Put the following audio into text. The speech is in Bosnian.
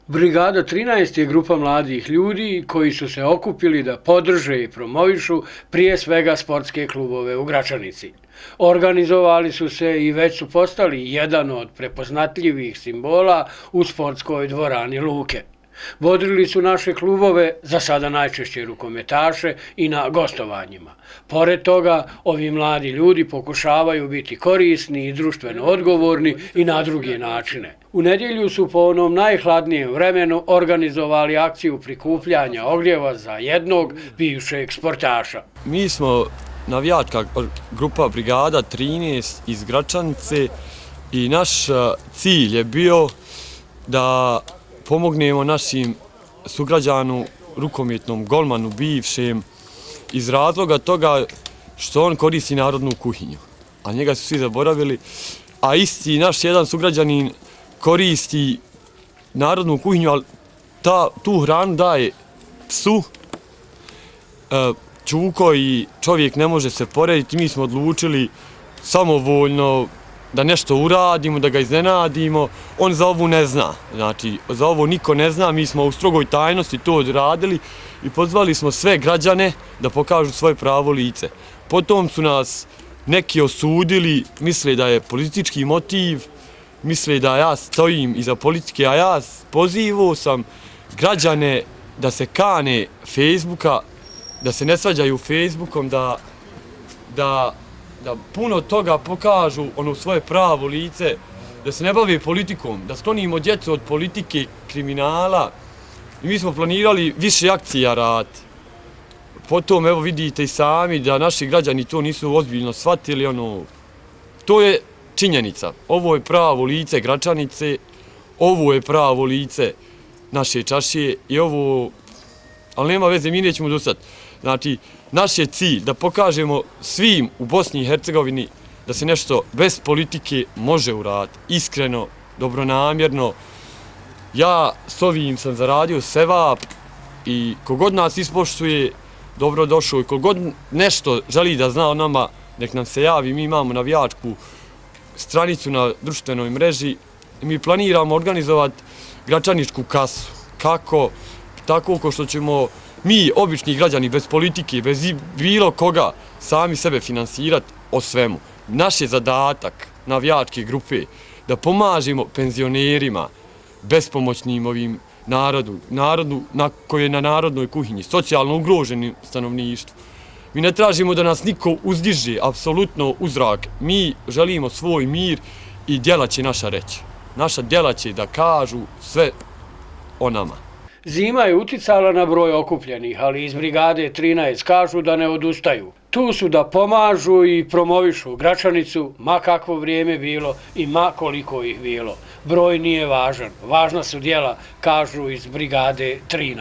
Brigada 13 je grupa mladih ljudi koji su se okupili da podrže i promovišu prije svega sportske klubove u Gračanici. Organizovali su se i već su postali jedan od prepoznatljivih simbola u sportskoj dvorani Luke. Bodrili su naše klubove, za sada najčešće rukometaše, i na gostovanjima. Pored toga, ovi mladi ljudi pokušavaju biti korisni i društveno odgovorni i na druge načine. U nedjelju su po onom najhladnijem vremenu organizovali akciju prikupljanja ogrijeva za jednog bivšeg sportaša. Mi smo navijačka grupa Brigada 13 iz Gračanice i naš cilj je bio da pomognemo našim sugrađanu, rukometnom golmanu bivšem, iz razloga toga što on koristi narodnu kuhinju, a njega su svi zaboravili, a isti naš jedan sugrađanin koristi narodnu kuhinju, ali tu hranu daje psu, Čuko, i čovjek ne može se porediti. Mi smo odlučili samovoljno da nešto uradimo, da ga iznenadimo. On za ovu ne zna, znači za ovo niko ne zna, mi smo u strogoj tajnosti to odradili i pozvali smo sve građane da pokažu svoje pravo lice. Potom su nas neki osudili, misle da je politički motiv, misle da ja stojim iza politike, a ja pozivao sam građane da se kane Facebooka, da se ne svađaju Facebookom, da puno toga pokažu ono svoje pravo lice, da se ne bave politikom, da sklonimo djecu od politike, kriminala. I mi smo planirali više akcija raditi. Potom, evo vidite i sami da naši građani to nisu ozbiljno shvatili. To je činjenica. Ovo je pravo lice Gračanice, ovo je pravo lice naše čašije i ovo, ali nema veze, mi nećemo dostati. Znači, naš je cilj da pokažemo svim u Bosni i Hercegovini da se nešto bez politike može uraditi, iskreno, dobronamjerno. Ja s ovim sam zaradio sevap i kogod nas ispoštuje, dobrodošao, i kogod nešto želi da zna o nama, nek nam se javi. Mi imamo navijačku stranicu na društvenoj mreži i mi planiramo organizovati gračaničku kasu. Kako? Tako ko što ćemo mi, obični građani, bez politike, bez bilo koga, sami sebe finansirati o svemu. Naš je zadatak navijačke grupe da pomažemo penzionerima, bespomoćnim ovim narodu koji je na narodnoj kuhinji, socijalno ugroženim stanovništvu. Mi ne tražimo da nas niko uzdiže apsolutno u zrak. Mi želimo svoj mir i djela će naša reći. Naša djela će da kažu sve o nama. Zima je uticala na broj okupljenih, ali iz Brigade 13 kažu da ne odustaju. Tu su da pomažu i promovišu Gračanicu, ma kakvo vrijeme bilo i ma koliko ih bilo. Broj nije važan, važna su djela, kažu iz Brigade 13.